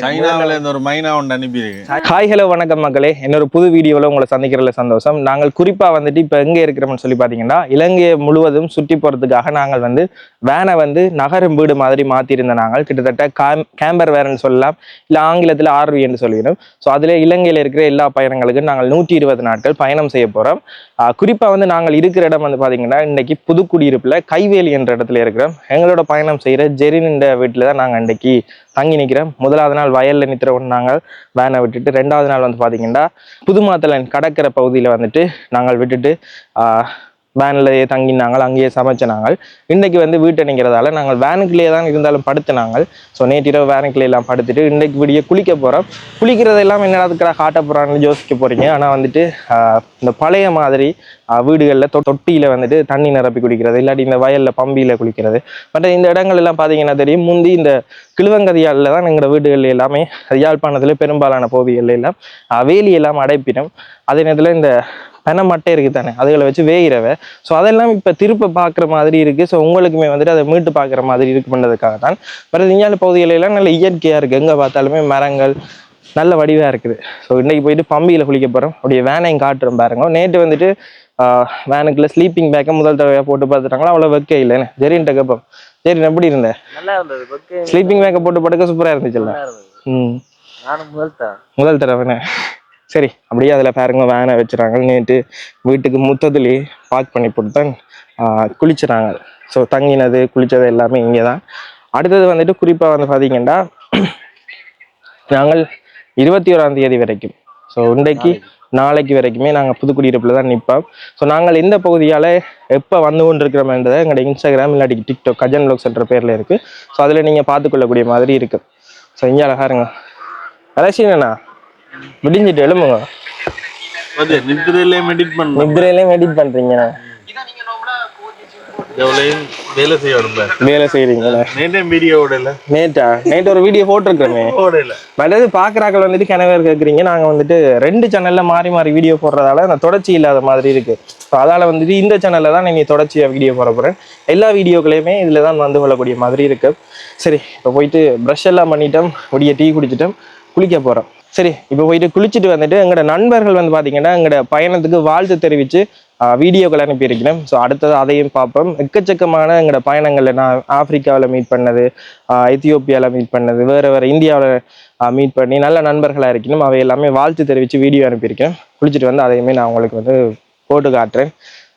சைனாவில் இந்த ஒரு மைனா ஒன்று அனுப்பியிருக்கு. ஹாய் ஹலோ வணக்கம் மக்களே, இன்னொரு புது வீடியோவில் உங்களை சந்திக்கிறதுல சந்தோஷம். நாங்கள் குறிப்பாக வந்துட்டு இப்போ எங்கே இருக்கிறோம்னு சொல்லி பார்த்தீங்கன்னா, இலங்கையை முழுவதும் சுற்றி போகிறதுக்காக நாங்கள் வேனை நகரும் வீடு மாதிரி மாற்றிருந்த நாங்கள் கிட்டத்தட்ட கேம்பர் வேர்னு சொல்லலாம், இல்லை ஆங்கிலத்தில் ஆர்வி என்று சொல்லிடும். ஸோ அதில் இலங்கையில் இருக்கிற எல்லா பயணங்களுக்கும் நாங்கள் 120 நாட்கள் பயணம் செய்ய போகிறோம். குறிப்பாக நாங்கள் இருக்கிற இடம் பார்த்தீங்கன்னா, இன்றைக்கி புதுக்குடியிருப்பில் கைவேலி என்ற இடத்துல இருக்கிறோம். எங்களோட பயணம் செய்கிற ஜெரின் என்ற வீட்டில் தான் நாங்கள் இன்றைக்கி தங்கி நிற்கிறோம். முதலாவது நாள் வயலில் நிற்கிறவன் நாங்கள் வேனை விட்டுட்டு, ரெண்டாவது நாள் பார்த்தீங்கன்னா புதுமாத்தலை கடற்கரை பகுதியில் நாங்கள் விட்டுட்டு வேன்லேயே தங்கினாங்கள், அங்கேயே சமைச்ச நாங்கள். இன்றைக்கு வீட்டை நிற்கிறதால நாங்கள் வேனுக்குள்ளேயே தான் இருந்தாலும் படுத்து நாங்கள். ஸோ நேற்றிரவு வேனுக்குள்ளே எல்லாம் படுத்துட்டு இன்றைக்கு விடிய குளிக்க போகிறோம். குளிக்கிறதெல்லாம் என்னதுக்காக காட்ட போகிறான்னு யோசிக்க போகிறீங்க. ஆனால் இந்த பழைய மாதிரி வீடுகளில் தொட்டியில் தண்ணி நிரப்பி குடிக்கிறது, இல்லாட்டி இந்த வயலில் பம்பியில் குளிக்கிறது. பட் இந்த இடங்கள் எல்லாம் பார்த்தீங்கன்னா தெரியும், முந்தி இந்த கிழுவங்கதியாலில் தான் எங்களோட வீடுகள் எல்லாமே யாழ்ப்பாணத்தில் பெரும்பாலான பகுதிகளில் எல்லாம் வேலி எல்லாம் அடைப்பிடும். அதே நேரத்தில் இந்த பென மட்டை இருக்குது தானே, அதுகளை வச்சு வேகிறவை. ஸோ அதெல்லாம் இப்போ திருப்ப பார்க்குற மாதிரி இருக்குது. ஸோ உங்களுக்குமே அதை மீட்டு பார்க்குற மாதிரி இருக்கு பண்ணுறதுக்காக தான். வேறு இஞ்சால பகுதிகளெல்லாம் நல்ல இயற்கையாக இருக்குது, எங்கே பார்த்தாலுமே மரங்கள் நல்ல வடிவாக இருக்குது. ஸோ இன்றைக்கி போயிட்டு பம்பியில் குளிக்க போகிறோம். அப்படியே வேனையும் காட்டுறோம் பாருங்க. நேற்று வேனுக்குள்ள ஸ்லீப்பிங் பேக்கை முதல் தடவையாக போட்டு பார்த்துட்டாங்களா, அவ்வளோ வைக்க இல்லைன்னு ஜெரின்ட்ட கேட்போம். ஜெரின் எப்படி இருந்தேன்? நல்லா இருந்தது. ஸ்லீப்பிங் பேக்கை போட்டு படுக்க சூப்பராக இருந்துச்சுல்ல? முதல் தடவை. சரி, அப்படியே அதில் பாருங்க வேனை வச்சுறாங்க. நேற்று வீட்டுக்கு மொத்தத்துலேயே பார்க் பண்ணி போட்டு தான் குளிச்சுறாங்க. ஸோ தங்கினது குளித்தது எல்லாமே இங்கே தான். அடுத்தது குறிப்பாக பார்த்தீங்கன்னா, நாங்கள் 21ஆம் தேதி வரைக்கும், ஸோ இன்றைக்கு நாளைக்கு வரைக்குமே நாங்கள் புதுக்குடியிருப்பில் தான் நிற்போம். ஸோ நாங்கள் இந்த பகுதியால் எப்போ கொண்டிருக்கிறோம்ன்றதை எங்களோட இன்ஸ்டாகிராம் இல்லாட்டி டிக்டாக் கஜன் வ்ளாக்ஸ் என்ற பேரில் இருக்குது. ஸோ அதில் நீங்கள் பார்த்துக்கொள்ளக்கூடிய மாதிரி இருக்குது. ஸோ இங்கே அழகாருங்க கலெக்ஷனா முடிஞ்சிட்டு எழுமுங்க. நித்ரையிலே மெடிட் பண்றீங்க, வேலை செய்யறீங்க. நேற்று ஒரு வீடியோ போட்டிருக்கிறோமே, பாக்குறாக்கள் கிணவர் கேட்குறீங்க. நாங்க 2 சேனல்ல மாறி மாறி வீடியோ போடுறதால நான் தொடர்ச்சி இல்லாத மாதிரி இருக்கு. அதால இந்த சேனல்ல தான் நீ தொடர்ச்சியா வீடியோ போட போறேன். எல்லா வீடியோக்களையுமே இதுல தான் கொள்ளக்கூடிய மாதிரி இருக்கு. சரி, இப்போ போயிட்டு ப்ரஷ் எல்லாம் பண்ணிட்டோம், முடிய டீ குடிச்சிட்டோம், குளிக்க போறோம். சரி, இப்போ போயிட்டு குளிச்சுட்டு எங்களோட நண்பர்கள் பார்த்தீங்கன்னா எங்களோட பயணத்துக்கு வாழ்த்து தெரிவித்து வீடியோக்கள் அனுப்பியிருக்கிறேன். ஸோ அடுத்தது அதையும் பார்ப்போம். எக்கச்சக்கமான எங்களோட பயணங்களில் நான் ஆப்பிரிக்காவில் மீட் பண்ணது, எத்தியோப்பியாவில் மீட் பண்ணது, வேறு இந்தியாவில் மீட் பண்ணி நல்ல நண்பர்களாக இருக்கணும். அவை எல்லாமே வாழ்த்து தெரிவித்து வீடியோ அனுப்பியிருக்கேன். குளிச்சுட்டு அதையுமே நான் உங்களுக்கு போட்டு காட்டுறேன்.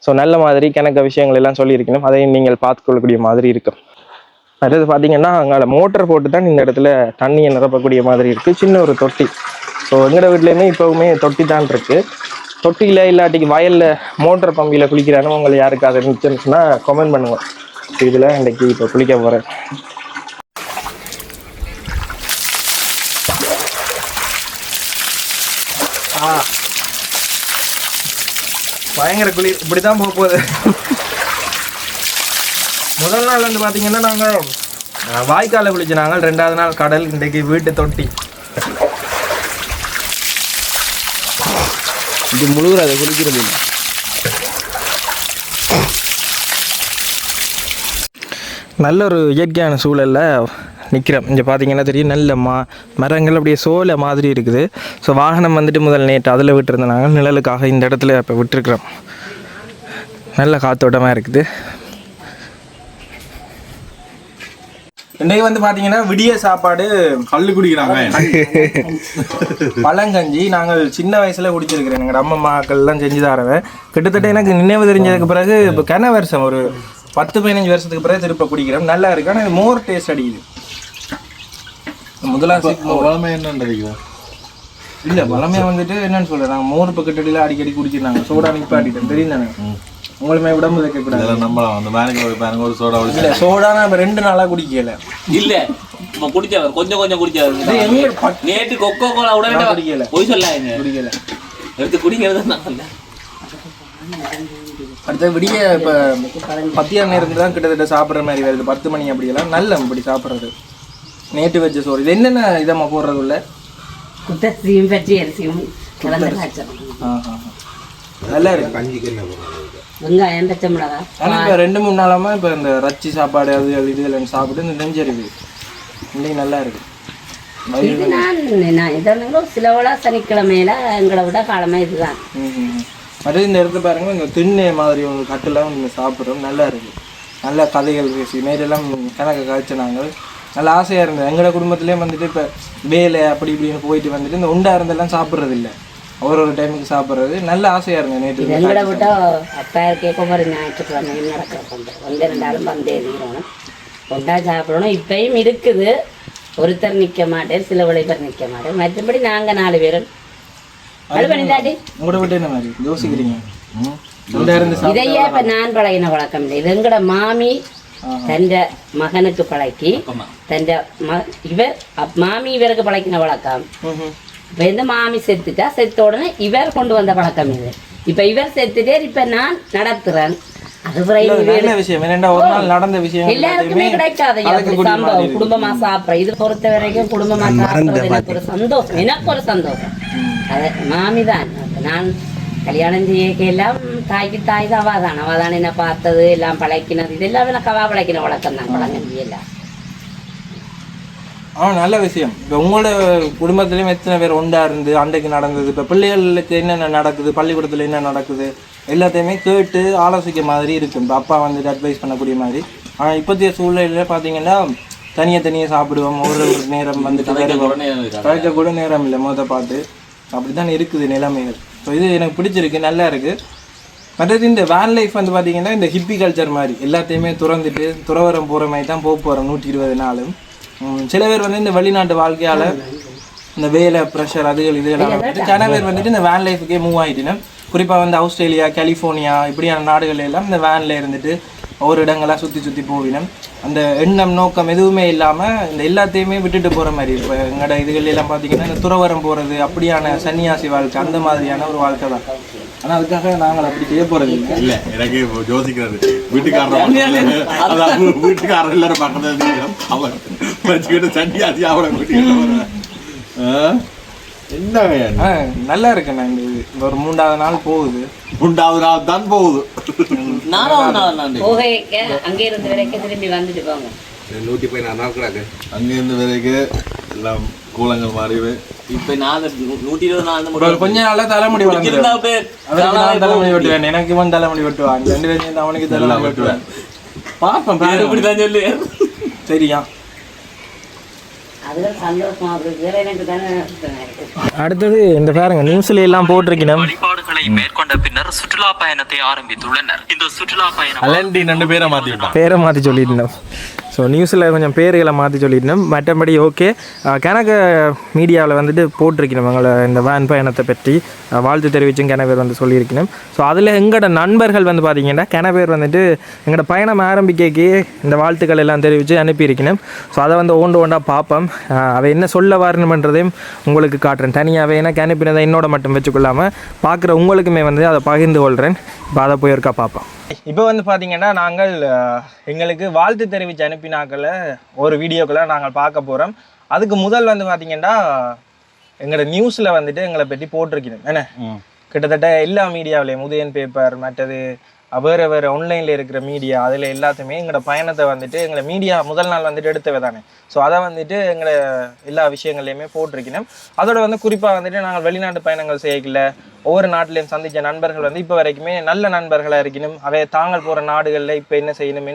ஸோ நல்ல மாதிரி கணக்க விஷயங்கள் எல்லாம் சொல்லியிருக்கணும், அதையும் நீங்கள் பார்த்துக்கொள்ளக்கூடிய மாதிரி இருக்கும். அடுத்தது பார்த்தீங்கன்னா, அங்கே மோட்டர் போட்டு தான் இந்த இடத்துல தண்ணியை நிரப்பக்கூடிய மாதிரி இருக்குது, சின்ன ஒரு தொட்டி. ஸோ எங்களோட வீட்லேயுமே இப்போவுமே தொட்டி தான் இருக்குது. தொட்டியில் இல்லாட்டிக்கு வயலில் மோட்டர் பம்பியில் குளிக்கிறானோ உங்களை யாருக்கு அதை இருந்துச்சுன்னா கமெண்ட் பண்ணுவோம். இதில் இன்றைக்கி இப்போ குளிக்க போகிறேன். பயங்கர குளி இப்படி தான் போக போகுது. முதல் நாள் பார்த்தீங்கன்னா நாங்கள் வாய்க்காலில் குளிச்சு நாங்கள், 2வது நாள் கடல், இன்றைக்கு வீட்டு தொட்டி. இது முழுகிற அதை குளிக்கிறது இல்லை. நல்ல ஒரு இயற்கையான சூழலில் நிற்கிறோம். இங்கே பார்த்தீங்கன்னா தெரியும், நல்ல மரங்கள் அப்படியே சோலை மாதிரி இருக்குது. ஸோ வாகனம் முதல் நேற்று அதில் விட்டுருந்தோம் நாங்கள், நிழலுக்காக இந்த இடத்துல இப்போ விட்டுருக்குறோம். நல்ல காத்தோட்டமாக இருக்குது. இன்றைக்கு பார்த்தீங்கன்னா விடிய சாப்பாடு கல்லு குடிக்கிறாங்க, பழங்கஞ்சி. நாங்கள் சின்ன வயசுல குடிச்சிருக்கிறேன், எங்கள் அம்மாக்கள்லாம் செஞ்சு தரவேன். கிட்டத்தட்ட எனக்கு நினைவு தெரிஞ்சதுக்கு பிறகு இப்போ கன வருஷம் ஒரு 10-15 வருஷத்துக்கு பிறகு திருப்ப குடிக்கிறோம். நல்லா இருக்கு, ஆனால் மோர் டேஸ்ட் அடிக்குது. முதலாவது இல்லை, பழமையாக என்னன்னு சொல்கிறேன், நாங்கள் மோர் பக்கெட்டில் அடிக்கடி குடிச்சிருந்தாங்க. சோடா நிப்பாட்டிட்டேன் தெரியும் தானே உங்களுமே உடம்பு வைக்கக்கூடாது. சோடா நான் 2 நாளாக குடிக்கல. இல்லை குடிச்சவர் கொஞ்சம் கொஞ்சம் குடிச்சவர். நேற்று கொக்கோ கோலா உடனே குடிக்கல, போய் சொல்லாங்க குடிக்கல, எடுத்து குடிக்கிறது தான். அடுத்த விடிய இப்போ 10 நேரம் தான் கிட்டத்தட்ட சாப்பிட்ற மாதிரி வருது, 10 மணி அப்படியெல்லாம். நல்ல இப்படி சாப்பிட்றது. நேற்று வச்ச சோறு இது என்னென்ன இதமாக போடுறது உள்ள நல்லா இருக்கு. வெங்காயம் பச்சை மிளகா. ஆனால் இப்போ 2-3 நாளாமல் இப்போ இந்த ரச்சி சாப்பாடு அது இது இல்லைன்னு சாப்பிட்டு இந்த நெஞ்சரிவு இன்னைக்கு நல்லா இருக்கு. இது நான் இதனால சிலவளா சனிக்கிழமையில எங்களை விட கிழமை இதுதான். அதே இந்த இடத்துல பாருங்க இந்த திண்ணை மாதிரி ஒரு கட்டெல்லாம் நீங்கள் சாப்பிட்றோம், நல்லா இருக்குது. நல்ல கதைகள் பேசி நேரெல்லாம் கணக்கு காய்ச்ச நாங்கள் நல்லா ஆசையாக இருந்தது. எங்களோட குடும்பத்துலேயே வந்துட்டு இப்போ வேலை அப்படி இப்படின்னு போயிட்டு வந்துட்டு இந்த உண்டா இருந்தெல்லாம் சாப்பிட்றது இல்லை, ஒரு டைமுக்கு சாப்பிட்றது நல்ல ஆசையாக இருந்தது. நேற்று எங்களை விட்டா அப்பா கேட்க ஒரு ஞாயிற்றுக்கிழமை நடக்கிற கொண்டு வந்து 2 நாளும் வந்தே தீரணும், கொண்டா சாப்பிடணும். இப்பயும் இருக்குது, ஒருத்தர் நிற்க மாட்டேன், சில விளைவர் நிற்க மாட்டேன். மற்றபடி நாங்கள் 4 பேரும் உங்களோட விட்டு என்ன மாதிரி யோசிக்கிறீங்க? இதையே இப்ப நான் பழகின வழக்கம் இல்லை. இது எங்கட மாமி தந்த மகனுக்கு பழக்கி இவர் மாமி இவருக்கு பழக்கின வழக்கம். இப்ப இந்த மாமி செத்துட்டா, செத்த உடனே இவர் கொண்டு வந்த பழக்கம் இது. இப்ப இவர் செத்துட்டே இப்ப நான் நடத்துறேன். எல்லாருக்குமே கிடைக்காது சம்பவம். குடும்பமா சாப்பிட்ற இது பொறுத்த வரைக்கும் குடும்பமா சாப்பிட்றது எனக்கு ஒரு சந்தோஷம், எனக்கு ஒரு சந்தோஷம். அது மாமி தான். நான் கல்யாணம் செய்யக்க எல்லாம் தாய்க்கு தாய் தான், அவதான் என்ன பார்த்தது எல்லாம் பழக்கினது, இதெல்லாம் எனக்கு அவா பழக்கின வழக்கம் தான். பழங்கஞ்சி எல்லாம் நல்ல விஷயம். இப்போ உங்களோட குடும்பத்துலேயும் எத்தனை பேர் ஒன்றா இருந்து அன்றைக்கு நடந்தது, இப்போ பிள்ளைகளுக்கு என்னென்ன நடக்குது, பள்ளிக்கூடத்தில் என்ன நடக்குது எல்லாத்தையுமே கேட்டு ஆலோசிக்க மாதிரி இருக்கும். இப்போ அப்பா வந்துட்டு அட்வைஸ் பண்ணக்கூடிய மாதிரி. ஆனால் இப்போதைய சூழ்நிலையில் பார்த்தீங்கன்னா தனியாக சாப்பிடுவோம், ஒரு நேரம் வந்துட்டு கழிக்க கூட நேரம் இல்லை பார்த்து. அப்படி தான் இருக்குது நிலைமைகள். ஸோ இது எனக்கு பிடிச்சிருக்கு, நல்லா இருக்குது. மற்றது இந்த வேன் லைஃப் வந்து பார்த்தீங்கன்னா இந்த ஹிப்பி கல்ச்சர் மாதிரி எல்லாத்தையுமே துறந்துட்டு துறவரம் போகிற மாதிரி தான் போகிறோம் 120 நாளும். சில பேர் வந்து இந்த வெளிநாட்டு வாழ்க்கையால் இந்த வேலை ப்ரெஷர் அதுகள் இதுகளாக வந்துட்டு சில பேர் வந்துட்டு இந்த வேன் லைஃபுக்கே மூவ் ஆகிட்டுனா, குறிப்பாக வந்து ஆஸ்திரேலியா, கலிஃபோர்னியா இப்படியான நாடுகள் எல்லாம் இந்த வேனில் இருந்துட்டு ஒவ்வொரு இடங்களாக சுற்றி போவினோம். அந்த எண்ணம் நோக்கம் எதுவுமே இல்லாமல் இந்த எல்லாத்தையுமே விட்டுட்டு போகிற மாதிரி. இப்போ எங்களோட இதுகள் எல்லாம் பார்த்தீங்கன்னா இந்த துறவரம் போகிறது அப்படியான சன்னியாசி வாழ்க்கை, அந்த மாதிரியான ஒரு வாழ்க்கை தான். ஆனால் அதுக்காக நாங்கள் அப்படி செய்ய போகிறது இல்லை. எனக்கு யோசிக்கிறது வீட்டுக்காரர் எல்லாரும் பக்கத்துல அவன் வச்சுக்கிட்டு சன்னியாசி அவளை என்ன நல்லா இருக்கேன். நான் இந்த ஒரு 3வது நாள் போகுது, 3வது நாள் தான் போகுது. 4வது நாள் அங்கே இருந்து வரைக்கும் திரும்பி வந்துட்டு போங்க. 114 நாள் கிடக்கு. அங்கே இருந்து வரைக்கும் எல்லாம் கூலங்கள் மாறி இப்ப 120 நாள் கொஞ்ச நாள தலைமுடி தலைமுடி வெட்டுவேன். எனக்கு இவன் தலைமுடி வெட்டுவான், 2 பேரும் அவனுக்கு தலைமுடி வெட்டுவேன். பார்ப்பேன் இப்படிதான் சொல்லு. சரியா? அடுத்தது இந்த பாருங்க நியூஸ்ல எல்லாம் போட்டிருக்கணும். வழிபாடுகளை மேற்கொண்ட பின்னர் சுற்றுலா பயணத்தை ஆரம்பித்துள்ளனர். இந்த சுற்றுலா பயணம் பேரை மாற்றி சொல்லியிருந்தோம். ஸோ நியூஸில் கொஞ்சம் பேர்களை மாற்றி சொல்லியிருந்தோம். மற்றபடி ஓகே. கணக்கு மீடியாவில் வந்துட்டு போட்டிருக்கணும் எங்களை இந்த வேன் பயணத்தை பற்றி வாழ்த்து தெரிவிச்சும் கிணபேர் வந்து சொல்லியிருக்கணும். ஸோ அதில் எங்களோட நண்பர்கள் வந்து பார்த்திங்கன்னா கிணபேர் வந்துட்டு எங்களோட பயணம் ஆரம்பிக்கே இந்த வாழ்த்துக்கள் எல்லாம் தெரிவித்து அனுப்பியிருக்கணும். ஸோ அதை வந்து ஒன்றாக பார்ப்போம். அவை என்ன சொல்ல வரணுன்றதையும் உங்களுக்கு காட்டுறேன் தனியாகவே. ஏன்னா அனுப்பினதை என்னோட மட்டும் வச்சுக்கொள்ளாமல் பார்க்குற உங்களுக்குமே வந்து அதை பகிர்ந்து கொள்கிறேன். இப்போ அதை போயிருக்கா பார்ப்போம். இப்போ வந்து பார்த்திங்கன்னா நாங்கள் எங்களுக்கு வாழ்த்து தெரிவித்து அனுப்பினாக்களை ஒரு வீடியோக்களை நாங்கள் பார்க்க போகிறோம். அதுக்கு முதல் வந்து பார்த்திங்கன்னா எங்களோட நியூஸில் வந்துட்டு எங்களை பற்றி போட்டிருக்கணும். என்ன கிட்டத்தட்ட எல்லா மீடியாவிலையும் உதயன் பேப்பர் மற்றது வேறு ஆன்லைனில் இருக்கிற மீடியா அதில் எல்லாத்தையுமே எங்களோட பயணத்தை வந்துட்டு எங்களை மீடியா முதல் நாள் வந்துட்டு எடுத்தவை தானே. ஸோ அதை வந்துட்டு எங்களை எல்லா விஷயங்கள்லையுமே போட்டிருக்கணும். அதோட வந்து குறிப்பாக வந்துட்டு நாங்கள் வெளிநாட்டு பயணங்கள் செய்யல ஒவ்வொரு நாட்டிலையும் சந்தித்த நண்பர்கள் வந்து இப்போ வரைக்குமே நல்ல நண்பர்களாக இருக்கணும். அவை தாங்கள் போகிற நாடுகளில் இப்போ என்ன செய்யணும்,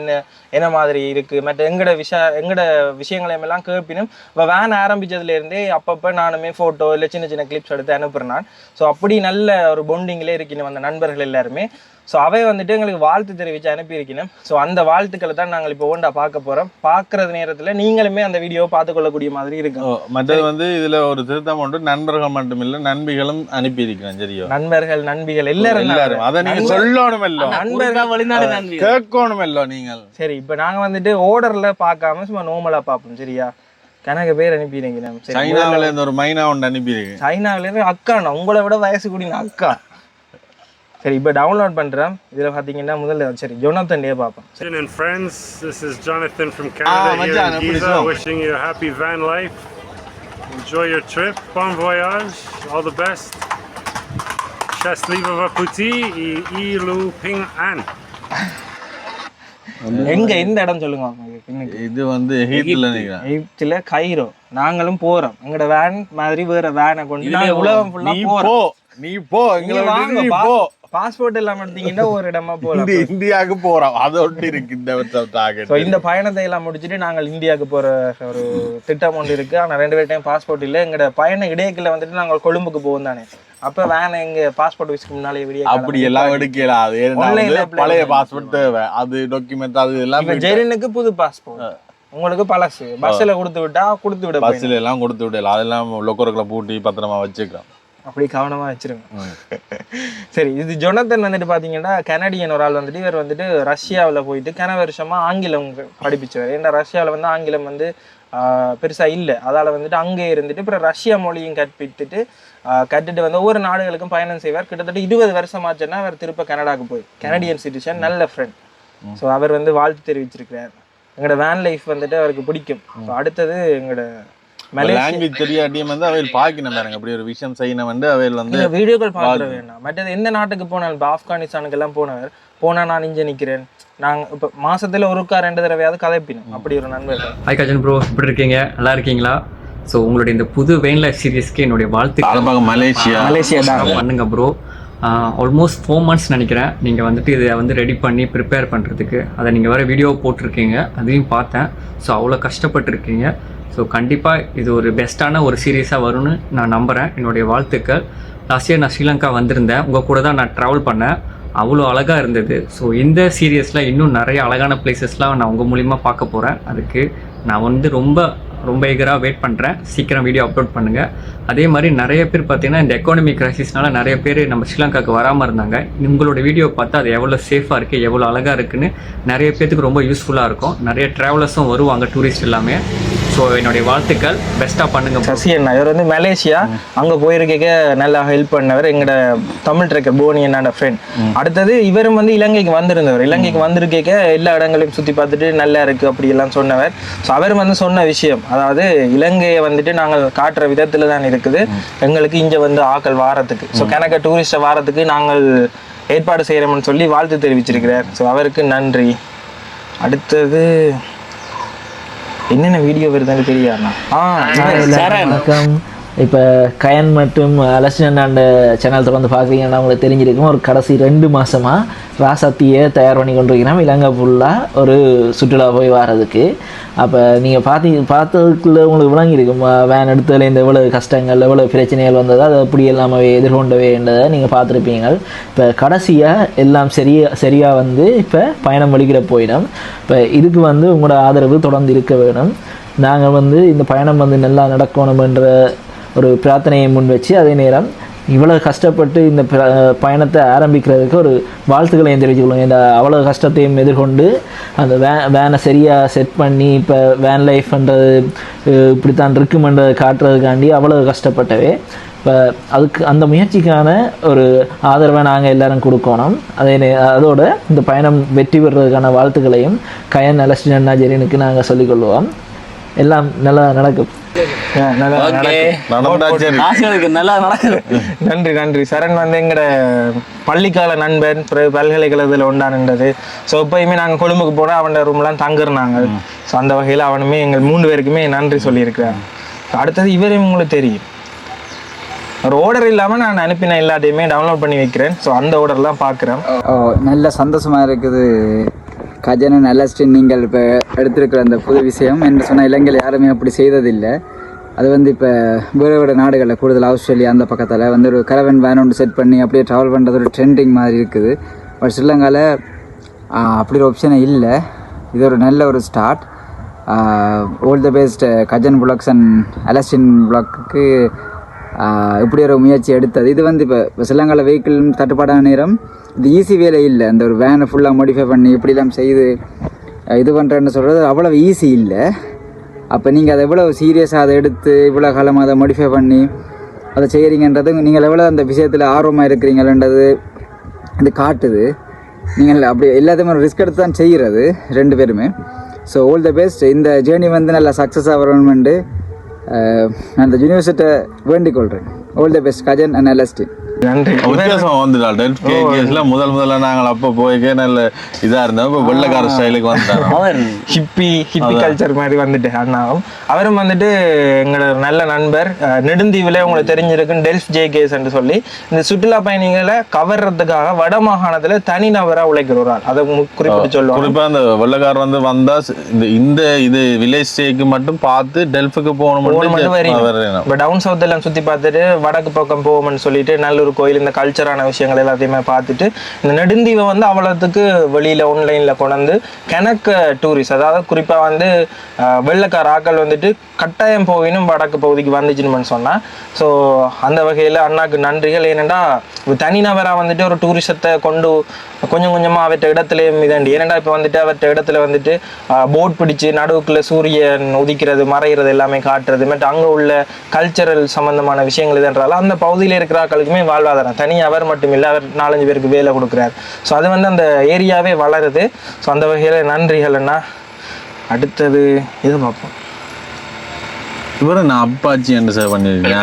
என்ன மாதிரி இருக்குது, மற்ற எங்களோட விஷயங்களையும் எல்லாம் கேட்பினும். இப்போ வேன் ஆரம்பித்ததுலேருந்தே அப்பப்போ நானுமே ஃபோட்டோ இல்லை சின்ன கிளிப்ஸ் எடுத்து அனுப்புகிறேன் நான். ஸோ அப்படி நல்ல ஒரு பொண்டிங்கிலே இருக்கணும் அந்த நண்பர்கள் எல்லாருமே. ஸோ அவை வந்துட்டு எங்களுக்கு வாழ்த்து தெரிவித்து அனுப்பியிருக்கணும். ஸோ அந்த வாழ்த்துக்களை தான் நாங்கள் இப்போ ஒன்றா பார்க்க போகிறோம். பார்க்குறது நேரத்தில் நீங்களுமே அந்த வீடியோவை பார்த்துக்கொள்ளக்கூடிய மாதிரி இருக்கும். மற்றது வந்து இதில் ஒரு திருத்தம் ஒன்று, நண்பர்கள் மட்டும் இல்லை நண்பிகளும் அனுப்பியிருக்கிறேன். சரியோ? நண்பர்கள் நண்பிகள் எல்லாரும் அதை நீங்கள் சொல்லணும் இல்லை, நண்பர்கள் வெளிநாடு நண்பி கேட்கணும் இல்லை நீங்கள். சரி, இப்போ நாங்கள் வந்துட்டு ஓர்டரில் பார்க்காம சும்மா நார்மலாக பார்ப்போம். சரியா? கணக்கு பேர் அனுப்பிடுங்க. சைனாவில் இருந்து ஒரு மைனா ஒன்று அனுப்பிடுங்க. சைனாவிலேருந்து அக்காண்ணா, உங்களை விட வயசு கூடின அக்கா. சரி, இப்போ டவுன்லோட் பண்ணுறேன். இதில் பார்த்தீங்கன்னா முதல்ல சரி ஜொனாத்தன் டே பார்ப்போம். And friends, this is Jonathan from Canada here in Giza, wishing you a happy van life. Enjoy your trip. Bon voyage. All the best. Счастливого пути и Ilu Ping An. எங்க எந்த இடம் சொல்லுங்க. இன்னைக்கு இது வந்து எகிப்துல நிக்கிறேன். எகிப்துல கைரோ. நாங்களும் போறோம். எங்களோட வேன் மாதிரி வேற வேனை கொண்டு நாங்க உலகம் ஃபுல்லா போறோம். நீ போ எங்களை விட்டு நீ போ. பாஸ்போர்ட் எல்லாம் எடுத்தீங்கன்னா ஒரு இடமா போலாம். இந்தியாவுக்கு போறோம். அது ஒட்டி இருக்கு இந்த டார்கெட். ஸோ இந்த பயணத்தை எல்லாம் முடிச்சுட்டு நாங்கள் இந்தியாவுக்கு போற ஒரு திட்டம் ஒன்று இருக்கு. ஆனால் 2 பேர்ட்டையும் பாஸ்போர்ட் இல்லை. எங்களோட பயண இடையக்கில் வந்துட்டு நாங்கள் கொழும்புக்கு போவோம் தானே. அப்ப வேன் எங்க பாஸ்போர்ட் விசிக்கு முன்னாலே விடிய அப்படி எல்லாம் எடுக்கல. அது பழைய பாஸ்போர்ட் தேவை. அது டாக்குமெண்ட் அது எல்லாம். ஜெயிலுக்கு புது பாஸ்போர்ட், உங்களுக்கு பழசு. பஸ்ல கொடுத்து விட்டா கொடுத்து விட, பஸ்ல எல்லாம் கொடுத்து விடல. அதெல்லாம் லொக்கருக்குள்ள பூட்டி பத்திரமா வச்சுக்கிறோம். அப்படி கவனமா வச்சிருங்க. சரி, இது ஜொனத்தன் வந்துட்டு பாத்தீங்கன்னா கனடியன் ஒரு ஆள் வந்துட்டு. இவர் வந்துட்டு ரஷ்யாவில் போயிட்டு கன வருஷமா ஆங்கிலம் படிப்பிச்சவர். ஏன்னா ரஷ்யாவில் வந்து ஆங்கிலம் வந்து பெருசா இல்லை. அதால வந்துட்டு அங்கே இருந்துட்டு அப்புறம் ரஷ்யா மொழியும் கற்றுட்டு வந்து ஒவ்வொரு நாடுகளுக்கும் பயணம் செய்வார். கிட்டத்தட்ட 20 வருஷமாச்சுன்னா அவர் திருப்ப கனடாக்கு போய் கனடியன் சிட்டிசன், நல்ல ஃப்ரெண்ட். ஸோ அவர் வந்து வாழ்த்து தெரிவிச்சிருக்கிறார். எங்களோட வேன் லைஃப் வந்துட்டு அவருக்கு பிடிக்கும். ஸோ அடுத்தது எங்களோட லாங்குவேஜ் தெரியாட்டியும் வந்து அவையில் பார்க்கணும் பாருங்க. அப்படி ஒரு விஷயம் செய்யணும் வந்து அவையில் வந்து வீடியோக்கள் பார்க்குற வேண்டாம். மற்றது எந்த நாட்டுக்கு போனாலும் இப்போ ஆப்கானிஸ்தானுக்கு எல்லாம் போனா நான் இங்கே நிற்கிறேன். நாங்கள் இப்போ மாசத்துல 1-2 தடவையாவது கதைப்பினோம். அப்படி ஒரு நண்பர். ஹாய் கஜன் ப்ரோ, எப்படி இருக்கீங்க? நல்லா இருக்கீங்களா? ஸோ உங்களுடைய இந்த புது வெயின் லைஃப் சீரீஸ்க்கு என்னுடைய வாழ்த்து. மலேசியா பண்ணுங்க ப்ரோ. ஆல்மோஸ்ட் 4 months நினைக்கிறேன் நீங்கள் வந்துட்டு இதை வந்து ரெடி பண்ணி ப்ரிப்பேர் பண்ணுறதுக்கு. அதை நீங்கள் வேறு வீடியோ போட்டிருக்கீங்க, அதையும் பார்த்தேன். ஸோ அவ்வளோ கஷ்டப்பட்டுருக்கீங்க. ஸோ கண்டிப்பாக இது ஒரு பெஸ்ட்டான ஒரு சீரீஸாக வரும்னு நான் நம்புகிறேன். என்னுடைய வாழ்த்துக்கள். லாஸ்ட் இயர் நான் ஸ்ரீலங்கா வந்திருந்தேன். உங்கள் கூட தான் நான் ட்ராவல் பண்ணேன். அவ்வளோ அழகாக இருந்தது. ஸோ இந்த சீரியஸில் இன்னும் நிறைய அழகான பிளேசஸ்லாம் நான் உங்கள் மூலிமா பார்க்க போகிறேன். அதுக்கு நான் வந்து ரொம்ப ஈகராக வெயிட் பண்ணுறேன். சீக்கிரம் வீடியோ அப்லோட் பண்ணுங்கள். அதே மாதிரி நிறைய பேர் பார்த்தீங்கன்னா இந்த எக்கானமிக் கிரைசிஸ்னால நிறைய பேர் நம்ம ஸ்ரீலங்காவுக்கு வராமல் இருந்தாங்க. உங்களோட வீடியோ பார்த்தா அது எவ்வளோ சேஃபாக இருக்குது, எவ்வளோ அழகாக இருக்குன்னு நிறைய பேர்த்துக்கு ரொம்ப யூஸ்ஃபுல்லாக இருக்கும். நிறைய ட்ராவலர்ஸும் வருவாங்க, டூரிஸ்ட் எல்லாமே. ஸோ என்னுடைய வாழ்த்துக்கள். பெஸ்ட்டாக பண்ணுங்க. சசி அண்ணா இவர் வந்து மலேசியா அங்கே போயிருக்க நல்லா ஹெல்ப் பண்ணவர். எங்களோட தமிழ் ட்ரெக்கர் போனி என்னோட ஃப்ரெண்ட். அடுத்தது இவரும் வந்து இலங்கைக்கு வந்திருந்தவர். இலங்கைக்கு வந்திருக்க எல்லா இடங்களையும் சுற்றி பார்த்துட்டு நல்லா இருக்குது அப்படி எல்லாம் சொன்னவர். ஸோ அவர் வந்து சொன்ன விஷயம், அதாவது இலங்கையை வந்துட்டு நாங்கள் காட்டுற விதத்தில் தான் இருக்குது. எங்களுக்கு இங்கே வந்து ஆக்கள் வாரத்துக்கு, ஸோ கணக்க டூரிஸ்ட்டை வாரத்துக்கு நாங்கள் ஏற்பாடு செய்கிறோம்னு சொல்லி வாழ்த்து தெரிவிச்சிருக்கிறார். ஸோ அவருக்கு நன்றி. அடுத்தது என்னென்ன வீடியோ வருதுன்னு தெரியாதுண்ணா. வணக்கம். இப்போ கயன் மற்றும் அலசினண்ட சேனல் தொடர்ந்து பார்க்குறீங்கன்னா உங்களுக்கு தெரிஞ்சிருக்கும். ஒரு கடைசி 2 மாதமாக ராசத்தியை தயார் பண்ணி கொண்டிருக்கிறோம் இலங்கை ஃபுல்லாக ஒரு சுற்றுலா போய் வர்றதுக்கு. அப்போ நீங்கள் பார்த்ததுக்குள்ளே உங்களுக்கு விளங்கியிருக்கும் வேன் எடுத்ததில் இந்த எவ்வளோ கஷ்டங்கள், எவ்வளோ பிரச்சனைகள் வந்ததோ அதை எப்படி எல்லாமே எதிர்கொண்டவேன்றதை நீங்கள் பார்த்துருப்பீங்க. இப்போ கடைசியாக எல்லாம் சரியாக வந்து இப்போ பயணம் வலிக்கிற போயிடும். இப்போ இதுக்கு வந்து உங்களோட ஆதரவு தொடர்ந்து இருக்க வேணும். நாங்கள் வந்து இந்த பயணம் வந்து நல்லா நடக்கணுமென்ற ஒரு பிரார்த்தனையை முன் வச்சு, அதே நேரம் இவ்வளோ கஷ்டப்பட்டு இந்த பயணத்தை ஆரம்பிக்கிறதுக்கு ஒரு வாழ்த்துக்களையும் தெரிவிச்சுக்கொள்ளுங்க. இந்த அவ்வளோ கஷ்டத்தையும் எதிர்கொண்டு அந்த வேனை சரியாக செட் பண்ணி இப்போ வேன் லைஃப்ன்றது இப்படித்தான் இருக்குமென்றதை காட்டுறதுக்காண்டி அவ்வளோ கஷ்டப்பட்டவே. இப்போ அதுக்கு அந்த முயற்சிக்கான ஒரு ஆதரவை நாங்கள் எல்லோரும் கொடுக்கணும். அதோட இந்த பயணம் வெற்றி பெறுறதுக்கான வாழ்த்துக்களையும் கயன் அலஸ்டினா ஜெரினுக்கு நாங்கள் சொல்லிக்கொள்வோம். எல்லாம் நல்லா நடக்கும். நன்றி. சரண் வந்து எங்கட பள்ளிக்கால நண்பன், பல்கலைக்கழகத்தில் உண்டானது. ஸோ எப்பயுமே நாங்கள் கொழும்புக்கு போனால் அவனோட ரூம்லாம் தங்குறாங்க. ஸோ அந்த வகையில் அவனுமே எங்கள் 3 பேருக்குமே நன்றி சொல்லியிருக்கிறான். அடுத்தது இவரையும் உங்களுக்கு தெரியும், ஒரு ஆர்டர் இல்லாமல் நான் அனுப்பின எல்லாத்தையுமே டவுன்லோட் பண்ணி வைக்கிறேன். ஸோ அந்த ஆர்டர்லாம் பார்க்குறேன். நல்ல சந்தோஷமாக இருக்குது. கஜனன் அலஸ்டின் நீங்கள் இப்போ எடுத்திருக்கிற அந்த புது விஷயம் என்று சொன்னால் இலங்கையில் யாருமே அப்படி செய்ததில்லை. அது வந்து இப்போ வேறு நாடுகளில் கூடுதல் ஆஸ்திரேலியா அந்த பக்கத்தில் வந்து ஒரு கரவன் வேன் ஒன்று செட் பண்ணி அப்படியே ட்ராவல் பண்ணுறது ஒரு ட்ரெண்டிங் மாதிரி இருக்குது. பட் ஸ்ரீலங்காவில் அப்படி ஒரு ஆப்ஷனே இல்லை. இது ஒரு நல்ல ஒரு start. All the best Kajan blogs and Alastin blog இப்படி ஒரு முயற்சி எடுத்தது. இது வந்து இப்போ ஸ்ரீலங்காவில் வெஹிக்கிள் தட்டுப்பாடான நேரம் இது ஈஸி வேலை இல்லை. அந்த ஒரு வேனை ஃபுல்லாக மாடிஃபை பண்ணி இப்படிலாம் செய்து இது பண்ணுறேன்னு சொல்கிறது அவ்வளோ ஈஸி இல்லை. அப்போ நீங்கள் அதை எவ்வளோ சீரியஸாக அதை எடுத்து இவ்வளோ காலமாக அதை மாடிஃபை பண்ணி அதை செய்கிறீங்கன்றது நீங்கள் எவ்வளோ அந்த விஷயத்தில் ஆர்வமாக இருக்கிறீங்களன்றது அது காட்டுது. நீங்கள் அப்படி எல்லாத்தையுமே ரிஸ்க் எடுத்து தான் செய்கிறது 2 பேருமே. So all the best. இந்த ஜேர்னி வந்து நல்லா சக்ஸஸாக வரணுமெண்டு நான் அந்த யூனிவர்சிட்டியை வேண்டிக் கொள்கிறேன். All the best Kajan and Alastin. நன்றி. வித்தியாசமா வந்துட்டாள் டெல்ஃப் கேஸ்ல முதல்ல நாங்கள் அப்ப போய்க்கே நல்ல இதா இருந்தோம். இப்ப வெள்ளக்கார ஸ்டைலுக்கு வந்துட்டாங்க. ஹிப்பி கல்ச்சர் மாதிரி வந்துட்டு அண்ணாவும் அவரும் வந்துட்டு எங்களோட நல்ல நண்பர். நெடுந்தீவுல உங்களுக்கு தெரிஞ்சிருக்கு டெல்ஃப் ஜேகேஸ் என்று சொல்லி இந்த சுற்றுலா பயணிகளை கவர்றதுக்காக வட மாகாணத்துல தனிநபரா உழைக்கிறார். அதை குறிப்பிட்டு சொல்லுவாங்க. குறிப்பா அந்த வெள்ளக்கார வந்து வந்தா இந்த இது வில்லேஜ் ஸ்டேக்கு மட்டும் பார்த்து டெல்ஃபுக்கு போகணும். டவுன் சவுத் எல்லாம் சுத்தி பார்த்துட்டு வடக்கு பக்கம் போவோம்னு சொல்லிட்டு நல்லூர் கோயில் இந்த கல்ச்சரான விஷயங்கள் எல்லாத்தையுமே பார்த்துட்டு இந்த நெடுந்தீவை வந்து அவ்வளோத்துக்கு வெளியில ஆன்லைன்ல கொண்டு கணக்கு டூரிஸ்ட், அதாவது குறிப்பா வந்து வெள்ளக்கார ஆக்கள் வந்துட்டு கட்டாயம் போயினும் வடக்கு பகுதிக்கு வந்துச்சுன்னு சொன்னா. ஸோ அந்த வகையில அண்ணாக்கு நன்றிகள். ஏனெண்டா தனிநபராக வந்துட்டு ஒரு டூரிசத்தை கொண்டு கொஞ்சம் கொஞ்சமா அவற்ற இடத்துலயும் இதாண்டி. ஏனெண்டா இப்போ வந்துட்டு அவற்ற இடத்துல வந்துட்டு போட் பிடிச்சு நடுவுக்குள்ள சூரியன் உதிக்கிறது மறைகிறது எல்லாமே காட்டுறது மற்றும் அங்கே உள்ள கல்ச்சரல் சம்பந்தமான விஷயங்கள் இதுன்றால அந்த பகுதியில் இருக்கிற ஆக்களுக்குமே வாழ்வாதாரம். தனி அவர் மட்டும் இல்லை, அவர் 4-5 பேருக்கு வேலை கொடுக்குறாரு. ஸோ அது வந்து அந்த ஏரியாவே வளருது. ஸோ அந்த வகையில் நன்றிகள் அண்ணா. அடுத்தது இது பார்ப்போம். இவரு நான் அப்பாச்சி என்று சேவ் பண்ணிருக்கேன்.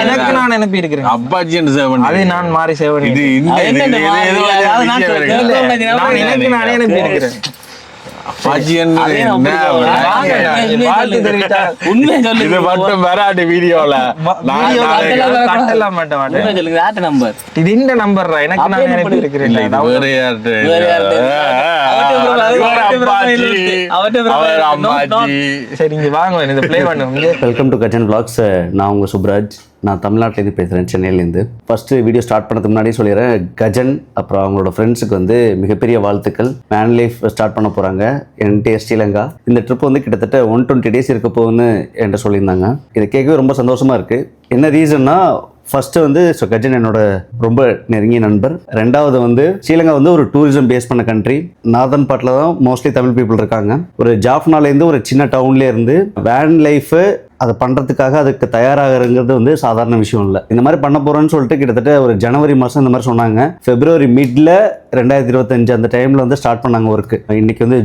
எனக்கு நான் அனுப்பி இருக்கிறேன் அப்பாச்சி என்று சேவ் பண்ணி. அதை நான் மாறி சேவ் பண்ணி எனக்கு நானே அனுப்பி இருக்கிறேன். Welcome to Gajan vlogs. நான் உங்க சுப்ராஜ். நான் தமிழ்நாட்டிலேருந்து பேசுகிறேன், சென்னையிலேருந்து. ஃபஸ்ட்டு வீடியோ ஸ்டார்ட் பண்ணதுக்கு முன்னாடி சொல்லிடுறேன், கஜன் அப்புறம் அவங்களோட ஃப்ரெண்ட்ஸுக்கு வந்து மிகப்பெரிய வாழ்த்துக்கள். வேன் லைஃப் ஸ்டார்ட் பண்ண போகிறாங்க என்டையர் ஸ்ரீலங்கா. இந்த ட்ரிப் வந்து கிட்டத்தட்ட 120 days இருக்க போகுதுன்னு என்கிட்ட சொல்லியிருந்தாங்க. இதை கேட்கவே ரொம்ப சந்தோஷமாக இருக்குது. என்ன ரீசன்னா, ஃபர்ஸ்ட் வந்து கஜன் என்னோட ரொம்ப நெருங்கிய நண்பர். ரெண்டாவது வந்து ஸ்ரீலங்கா வந்து ஒரு டூரிசம் பேஸ் பண்ண கண்ட்ரி. நார்தன் பார்ட்டில் தான் மோஸ்ட்லி தமிழ் பீப்புள் இருக்காங்க. ஒரு ஜாஃப்னாலேருந்து ஒரு சின்ன டவுன்லேயே இருந்து வேன் லைஃபு அதை பண்ணுறதுக்காக அதுக்கு தயாராகிறங்கிறது வந்து சாதாரண விஷயம் இல்லை. இந்த மாதிரி பண்ண போகிறோன்னு சொல்லிட்டு கிட்டத்தட்ட ஒரு ஜனவரி மாதம் இந்த மாதிரி சொன்னாங்க. பிப்ரவரி மிட்ல 2025 அந்த டைமில் வந்து ஸ்டார்ட் பண்ணாங்க ஒர்க்கு. இன்னைக்கு வந்து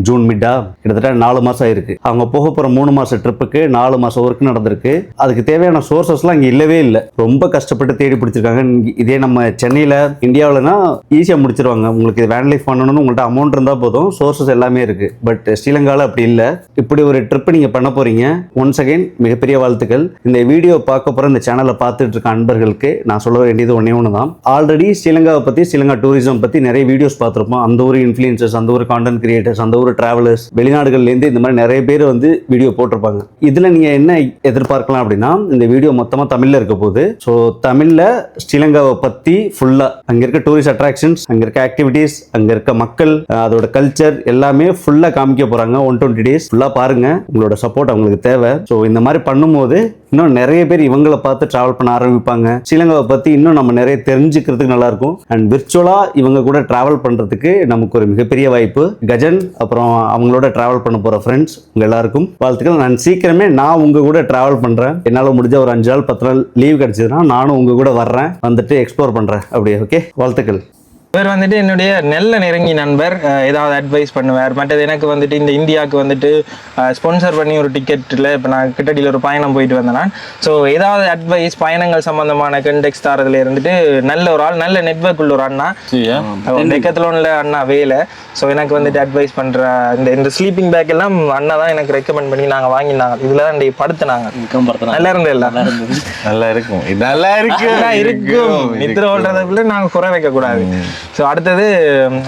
ஜூன் மிட்டா, கிட்டத்தட்ட 4 மாதம் ஆயிருக்கு. அவங்க போக போகிற 3 மாத ட்ரிப்புக்கு 4 மாதம் ஒர்க் நடந்திருக்கு. அதுக்கு தேவையான சோர்சஸ்லாம் இங்கே இல்லவே இல்லை. ரொம்ப கஷ்டப்பட்டு தேடி பிடிச்சிருக்காங்க. இதே நம்ம சென்னையில் இந்தியாவில்னா ஈஸியாக முடிச்சிருவாங்க. உங்களுக்கு இது வேன் லைஃப் பண்ணணும்னு உங்கள்கிட்ட அமௌண்ட் இருந்தால் போதும், சோர்சஸ் எல்லாமே இருக்குது. பட் ஸ்ரீலங்காவில் அப்படி இல்லை. இப்படி ஒரு ட்ரிப் நீங்கள் பண்ண போகிறீங்க. ஒன்ஸ் அகைன் மிகப்பெரிய வாழ்த்துக்கள். இந்த வீடியோ பார்க்க போகிற இந்த சேனலை பார்த்துட்டு இருக்க அன்பர்களுக்கு நான் சொல்ல வேண்டியது ஒன்று தான். ஆல்ரெடி ஸ்ரீலங்காவை பற்றி, ஸ்ரீலங்கா டூரிசம் பற்றி நிறைய வீடியோஸ் பார்த்துருப்போம். அந்த ஒரு இன்ஃப்ளூயன்சர்ஸ், அந்த ஒரு கான்டென்ட் கிரியேட்டர்ஸ், அந்த ஒரு டிராவலர்ஸ், வெளிநாடுகள்லேருந்து இந்த மாதிரி நிறைய பேர் வந்து வீடியோ போட்டிருப்பாங்க. இதில் நீங்கள் என்ன எதிர்பார்க்கலாம் அப்படின்னா, இந்த வீடியோ மொத்தமாக தமிழில் இருக்க போகுது. ஸோ தமிழில் ஸ்ரீலங்காவை பற்றி ஃபுல்லாக அங்கே இருக்க டூரிஸ்ட் அட்ராக்ஷன்ஸ், அங்கே இருக்க ஆக்டிவிட்டீஸ், அங்கே இருக்க மக்கள், அதோட கல்ச்சர் எல்லாமே ஃபுல்லாக காமிக்க போகிறாங்க. 120 days ஃபுல்லாக பாருங்கள். உங்களோட சப்போர்ட் அவங்களுக்கு தேவை. ஸோ இந்த மாதிரி பண்ணும்போது இன்னும் நிறைய பேர் இவங்களை பார்த்து டிராவல் பண்ண ஆரம்பிப்பாங்க. ஸ்ரீலங்காவை பற்றி இன்னும் நம்ம நிறைய தெரிஞ்சுக்கிறதுக்கு நல்லா இருக்கும். அண்ட் விர்ச்சுவலாக இவங்க கூட டிராவல் பண்ணுறதுக்கு நமக்கு ஒரு மிகப்பெரிய வாய்ப்பு. கஜன் அப்புறம் அவங்களோட டிராவல் பண்ண போகிற ஃப்ரெண்ட்ஸ் உங்க எல்லாருக்கும் வாழ்த்துக்கள். நான் சீக்கிரமே உங்க கூட டிராவல் பண்ணுறேன். என்னால் முடிஞ்ச ஒரு 5 நாள் 10 நாள் லீவ் கிடைச்சதுன்னா நானும் உங்க கூட வர்றேன், வந்துட்டு எக்ஸ்ப்ளோர் பண்ணுறேன். அப்படியே ஓகே, வாழ்த்துக்கள். இவர் வந்துட்டு என்னுடைய நல்ல நெருங்கி நண்பர். ஏதாவது அட்வைஸ் பண்ணுவார். மற்றது எனக்கு வந்துட்டு இந்த இந்தியாவுக்கு வந்துட்டு ஸ்பான்சர் பண்ணி ஒரு டிக்கெட்டில் இப்போ நான் கிட்டடியில் ஒரு பயணம் போயிட்டு வந்தேன். ஸோ ஏதாவது அட்வைஸ் பயணங்கள் சம்பந்தமான கண்டெக்ஸ் தரதுல இருந்துட்டு நல்ல ஒரு ஆள், நல்ல நெட்வொர்க் உள்ள ஒரு அண்ணா. டெக்கத்லோனில் அண்ணா வேலை. ஸோ எனக்கு வந்துட்டு அட்வைஸ் பண்ணுற இந்த ஸ்லீப்பிங் பேக் எல்லாம் அண்ணா தான் எனக்கு ரெக்கமெண்ட் பண்ணி நாங்கள் வாங்கினாங்க. இதில் தான் படுத்தினாங்க. நல்லா இருந்தது, எல்லாம் நல்லா இருக்கும். நல்லா இருக்கும். நித்திர ஓடுறதுக்குள்ள நாங்கள் குறை வைக்கக்கூடாது. ஸோ அடுத்தது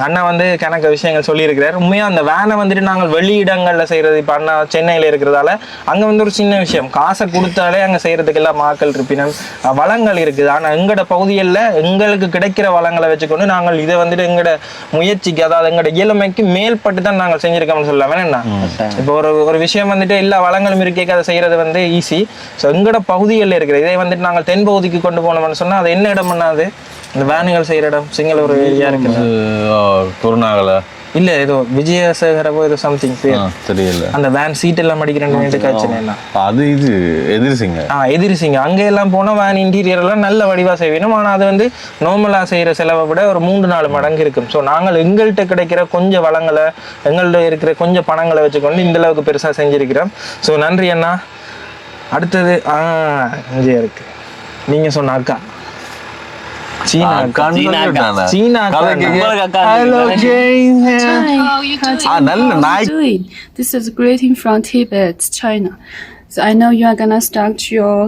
அண்ணா வந்து கணக்கு விஷயங்கள் சொல்லியிருக்கிறார். உண்மையாக அந்த வேனை வந்துட்டு நாங்கள் வெளியிடங்களில் செய்கிறது. இப்போ அண்ணா சென்னையில் இருக்கிறதால அங்கே வந்து ஒரு சின்ன விஷயம், காசை கொடுத்தாலே அங்கே செய்கிறதுக்கு எல்லாம் மக்கள் இருப்பினும் வளங்கள் இருக்குது. ஆனால் எங்களோட பகுதிகளில் எங்களுக்கு கிடைக்கிற வளங்களை வச்சுக்கொண்டு நாங்கள் இதை வந்துட்டு எங்களோட முயற்சிக்கு, அதாவது எங்களோட இயலுமைக்கு மேல்பட்டு தான் நாங்கள் செஞ்சுருக்கோம்னு சொல்லலாம். வேணா இப்போ ஒரு விஷயம் வந்துட்டு எல்லா வளங்களும் இருக்கே அதை செய்கிறது வந்து ஈஸி. ஸோ எங்களோட பகுதிகளில் இருக்கிற இதை வந்துட்டு நாங்கள் தென் பகுதிக்கு கொண்டு போனோம்னு சொன்னால் அது என்ன இடம் பண்ணாது, இந்த வேனுகள் செய்கிற இடம் சிங்கள ஒரு ஏரியா இருக்குது, குருநாகலை இல்ல ஏதோ விஜயசேகரவோ ஏதோ சம்திங் பேர் தெரியல. அந்த வேன் சீட் எல்லாம் அடிக்கிறேன் காய்ச்சல் அது இது எதிர்சிங்க எதிர்சிங்க அங்கே எல்லாம் போனா வேன் இன்டீரியர் எல்லாம் நல்ல வடிவா செய்யணும். ஆனா அது வந்து நார்மலா செய்யற செலவை விட ஒரு 3-4 மடங்கு இருக்கும். ஸோ நாங்கள் எங்கள்கிட்ட கிடைக்கிற கொஞ்சம் வளங்களை எங்கள்கிட்ட இருக்கிற கொஞ்சம் பணங்களை வச்சுக்கொண்டு இந்த அளவுக்கு பெருசா செஞ்சிருக்கிறோம். ஸோ நன்றி அண்ணா. அடுத்தது இங்கே இருக்கு நீங்க சொன்ன அக்கா China. Hello, Jane. How are you doing? This is greeting from Tibet, China. So I know you are gonna start your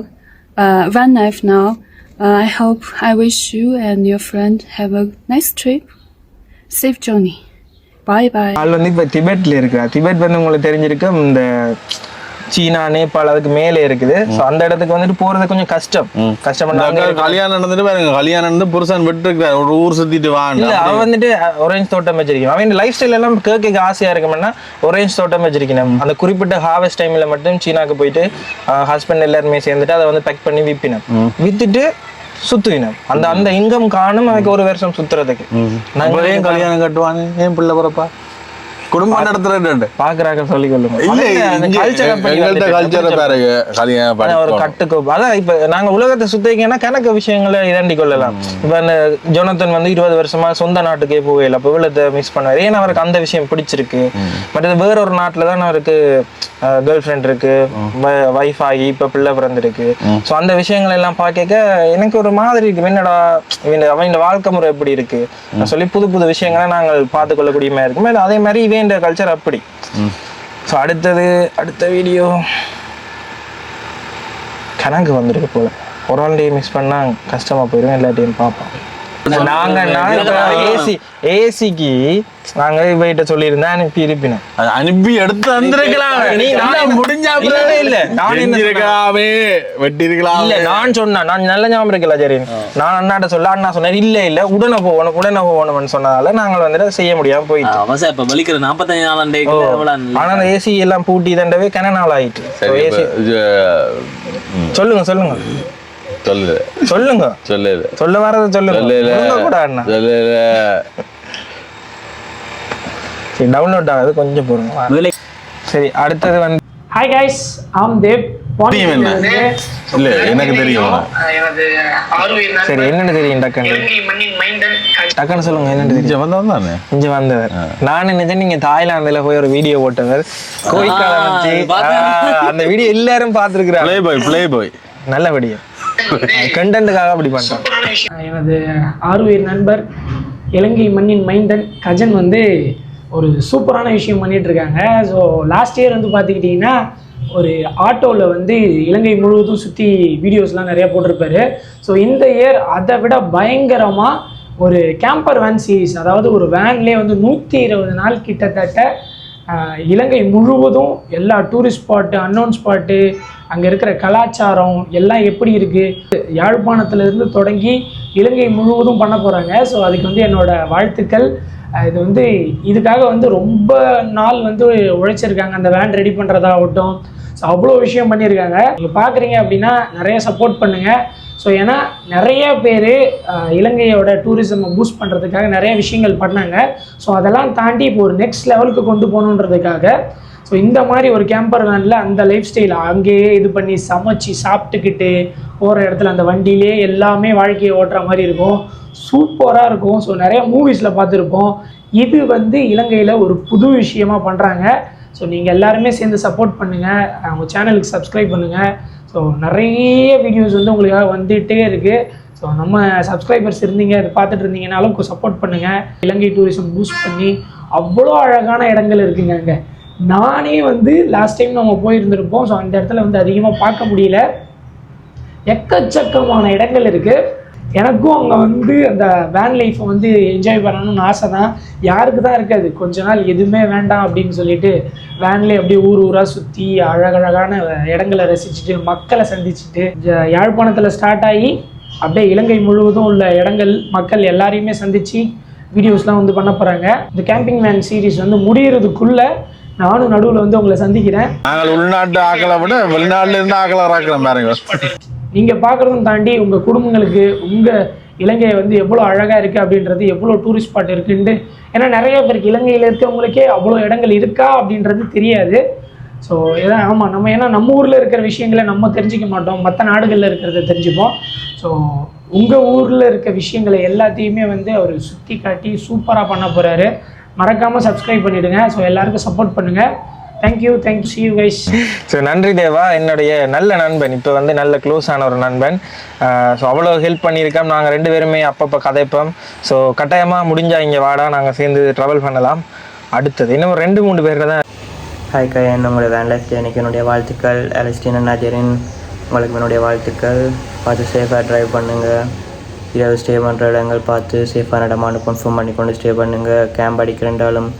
van life now. I wish you and your friend have a nice trip, safe journey. Bye bye. அது வந்து இப்போ திபெட்ல இருக்கா. Tibet வந்து உங்களுக்கு தெரிஞ்சிருக்கும் இந்த சீனா நேபாள் அதுக்கு மேலே இருக்குது. ஸோ அந்த இடத்துக்கு வந்துட்டு போறது கொஞ்சம் கஷ்டம். கல்யாணம் நடந்துட்டு பாருங்க, கல்யாணம் நடந்து புருஷன் விட்டு இருக்கிறார், ஒரு ஊர் சுத்திட்டு வாங்க. அவன் வந்துட்டு ஒரேஞ்ச் தோட்டம் வச்சிருக்கணும். அவன் லைஃப் ஸ்டைல் எல்லாம் கேட்க ஆசையா இருக்கும்னா ஒரேஞ்ச் தோட்டம் வச்சிருக்கணும். அந்த குறிப்பிட்ட ஹார்வெஸ்ட் டைம்ல மட்டும் சீனாக்கு போயிட்டு ஹஸ்பண்ட் எல்லாருமே சேர்ந்துட்டு அதை வந்து பேக் பண்ணி விற்பினோம். வித்துட்டு சுத்துவினோம். அந்த அந்த இன்கம் காணும் அவனுக்கு 1 வருஷம் சுத்துறதுக்கு. நான் கல்யாணம் கட்டுவானு ஏன் பிள்ளை பிறப்பா குடும்பம் நடத்துறது பாக்குறாங்க சொல்லிக் கொள்ளுங்க. ஒரு கட்டுக்கோப்பு அதான் இப்ப நாங்க உலகத்தை சுத்திக்கன்னா கணக்கு விஷயங்களை இதாண்டி கொள்ளலாம். இப்ப இந்த ஜொனத்தன் வந்து 20 வருஷமா சொந்த நாட்டுக்கே போகல, அப்ப இவ்வளவு மிஸ் பண்ணுவாரு. ஏன்னா அவருக்கு அந்த விஷயம் பிடிச்சிருக்கு. மற்றது வேற ஒரு நாட்டுலதான் அவருக்கு கேர்ள் ஃப்ரெண்ட் இருக்கு, வைஃப் ஆகி இப்ப பிள்ளை பிறந்திருக்கு. ஸோ அந்த விஷயங்கள் எல்லாம் பார்க்க எனக்கு ஒரு மாதிரி இருக்கு. என்னடா அவன் வாழ்க்கை முறை எப்படி இருக்கு சொல்லி புது புது விஷயங்களை நாங்கள் பார்த்து கொள்ளக்கூடிய மாதிரி இருக்கும். அதே மாதிரி இவன் கல்ச்சர் அப்படி. ஸோ அடுத்த வீடியோ கணக்கு வந்துருக்கு போல. ஒரு ஒன் டே மிஸ் பண்ணா கஷ்டமா போயிடும். எல்லாத்தையும் பார்ப்போம். ஏசிக்கு நாங்க இவகிட்ட சொல்லியிருந்தேன் அனுப்பி இருப்பினோம். அனுப்பி எடுத்து வந்திருக்கலாம். நான் சொன்னேன், நான் நல்ல ஞாபகம் இருக்கல சரி. நான் அண்ணாட்ட சொல்ல, அண்ணா சொன்னார் இல்ல உடனே போகணும்னு சொன்னதால நாங்கள் வந்துட்டு செய்ய முடியாம போயிட்டு. ஆனா அந்த ஏசி எல்லாம் பூட்டி தண்டவே கன நாள் ஆயிட்டு. சொல்லுங்க சொல்ல வரத சொல்லுங்க. டவுன்லோட் ஆகுது கொஞ்சம் போடுங்க. சரி அடுத்தது வந்து ஹாய் கைஸ், ஆம் தேவ். இல்ல எனக்கு தெரியும். சரி என்னன்னு தெரியும் டக்குன்னு சொல்லுங்க. என்னன்னு தெரியும்? இங்க வந்தவர். நான் நினைச்சேன் நீங்க தாய்லாந்துல போய் ஒரு வீடியோ போட்டவர் கோயிக்கால வச்சு. அந்த வீடியோ எல்லாரும் பார்த்திருக்கிறாங்க. பிளே பாய் நல்ல வீடியோ. கண்டென்ட்டுக்காக அப்படி பண்றேன். எனது ஆர்வீர் நண்பர் இலங்கை மண்ணின் மைந்தன் கஜன் வந்து ஒரு சூப்பரான விஷயம் பண்ணிட்டு இருக்காங்க. ஸோ லாஸ்ட் இயர் வந்து பார்த்துக்கிட்டிங்கன்னா ஒரு ஆட்டோவில் வந்து இலங்கை முழுவதும் சுற்றி வீடியோஸ்லாம் நிறையா போட்டிருப்பாரு. ஸோ இந்த இயர் அதை விட பயங்கரமாக ஒரு கேம்பர் வேன் சீரீஸ், அதாவது ஒரு வேன்லேயே வந்து 120 நாள் கிட்டத்தட்ட இலங்கை முழுவதும் எல்லா டூரிஸ்ட் ஸ்பாட்டு, அன்னோன் ஸ்பாட்டு, அங்கே இருக்கிற கலாச்சாரம் எல்லாம் எப்படி இருக்குது, யாழ்ப்பாணத்துலேருந்து தொடங்கி இலங்கை முழுவதும் பண்ண போகிறாங்க. ஸோ அதுக்கு வந்து என்னோடய வாழ்த்துக்கள். இது வந்து இதுக்காக வந்து ரொம்ப நாள் வந்து உழைச்சிருக்காங்க. அந்த வேன் ரெடி பண்ணுறதாகட்டும், ஸோ அவ்வளோ விஷயம் பண்ணியிருக்காங்க. நீங்கள் பார்க்குறீங்க அப்படின்னா நிறைய சப்போர்ட் பண்ணுங்கள். ஸோ ஏன்னா நிறைய பேர் இலங்கையோட டூரிசமை பூஸ்ட் பண்ணுறதுக்காக நிறைய விஷயங்கள் பண்ணாங்க. ஸோ அதெல்லாம் தாண்டி இப்போ ஒரு நெக்ஸ்ட் லெவலுக்கு கொண்டு போகணுன்றதுக்காக ஸோ இந்த மாதிரி ஒரு கேம்பர் வேனில் அந்த லைஃப் ஸ்டைல் அங்கேயே இது பண்ணி சமைச்சு சாப்பிட்டுக்கிட்டு போகிற இடத்துல அந்த வண்டியிலே எல்லாமே வாழ்க்கையை ஓட்டுற மாதிரி இருக்கும். சூப்பராக இருக்கும். ஸோ நிறைய மூவிஸில் பார்த்துருப்போம். இது வந்து இலங்கையில் ஒரு புது விஷயமா பண்ணுறாங்க. ஸோ நீங்கள் எல்லாருமே சேர்ந்து சப்போர்ட் பண்ணுங்கள், அவங்க சேனலுக்கு சப்ஸ்கிரைப் பண்ணுங்கள். ஸோ நிறைய வீடியோஸ் வந்து உங்களுக்காக வந்துகிட்டே இருக்குது. ஸோ நம்ம சப்ஸ்கிரைபர்ஸ் இருந்தீங்க, அது பார்த்துட்டு இருந்தீங்கனாலும் சப்போர்ட் பண்ணுங்கள். இலங்கை டூரிசம் பூஸ்ட் பண்ணி அவ்வளோ அழகான இடங்கள் இருக்குங்க அங்கே. நானே வந்து லாஸ்ட் டைம் நம்ம போயிருந்திருப்போம். ஸோ அந்த இடத்துல வந்து அதிகமாக பார்க்க முடியல. எக்கச்சக்கமான இடங்கள் இருக்குது. எனக்கும் அங்கே வந்து அந்த வேன் லைஃப்பை வந்து என்ஜாய் பண்ணணும்னு ஆசை தான். யாருக்கு தான் இருக்காது? கொஞ்ச நாள் எதுவுமே வேண்டாம் அப்படின்னு சொல்லிட்டு வேன்லேயே அப்படியே ஊராக சுற்றி அழகழகான இடங்களை ரசிச்சுட்டு மக்களை சந்திச்சுட்டு யாழ்ப்பாணத்தில் ஸ்டார்ட் ஆகி அப்படியே இலங்கை முழுவதும் உள்ள இடங்கள் மக்கள் எல்லாரையுமே சந்தித்து வீடியோஸ்லாம் வந்து பண்ண போகிறாங்க. இந்த கேம்பிங் வேன் சீரீஸ் வந்து முடியறதுக்குள்ளே நானும் நடுவில் வந்து உங்களை சந்திக்கிறேன். நாங்கள் உள்நாட்டு ஆக்களை விட வெளிநாட்டில் இருந்து ஆக்களை ஆக்கலாம் பாருங்க. நீங்கள் பார்க்குறதும் தாண்டி உங்கள் குடும்பங்களுக்கு உங்கள் இலங்கையை வந்து எவ்வளோ அழகாக இருக்குது அப்படின்றது, எவ்வளோ டூரிஸ்ட் ஸ்பாட் இருக்குன்ட்டு, ஏன்னா நிறைய பேருக்கு இலங்கையில் இருக்கவங்களுக்கே அவ்வளோ இடங்கள் இருக்கா அப்படின்றது தெரியாது. ஸோ இதான் ஆமாம், நம்ம ஏன்னா நம்ம ஊரில் இருக்கிற விஷயங்களை நம்ம தெரிஞ்சிக்க மாட்டோம், மற்ற நாடுகளில் இருக்கிறத தெரிஞ்சுப்போம். ஸோ உங்கள் ஊரில் இருக்க விஷயங்களை எல்லாத்தையுமே வந்து அவர் சுற்றி காட்டி சூப்பராக பண்ண போகிறாரு. மறக்காமல் சப்ஸ்கிரைப் பண்ணிவிடுங்க. ஸோ எல்லாருக்கும் சப்போர்ட் பண்ணுங்கள். Thank you see you guys. So நன்றி தேவா, என்னுடைய நல்ல நண்பன், இப்போ வந்து நல்ல க்ளோஸ் ஆன ஒரு நண்பன். ஸோ அவ்வளோ ஹெல்ப் பண்ணியிருக்கோம். நாங்கள் 2 பேருமே அப்பப்போ கதைப்போம். ஸோ கட்டாயமாக முடிஞ்சால் இங்கே வாடா, நாங்கள் சேர்ந்து ட்ராவல் பண்ணலாம். அடுத்தது இன்னும் 2-3 பேர் தான். ஹாய் கயன், உங்களுடைய வேன் லைஃப் ஜேர்னிக்கு என்னுடைய வாழ்த்துக்கள். அலஸ்டின் அண்ணா ஜெரின், உங்களுக்கு என்னுடைய வாழ்த்துக்கள். பார்த்து சேஃபாக ட்ரைவ் பண்ணுங்கள். இரவு ஸ்டே பண்ணுற இடங்கள் பார்த்து சேஃபான இடமானு கன்ஃபார்ம் பண்ணி கொண்டு ஸ்டே பண்ணுங்கள். கேம்ப் அடிக்கிறண்டாலும்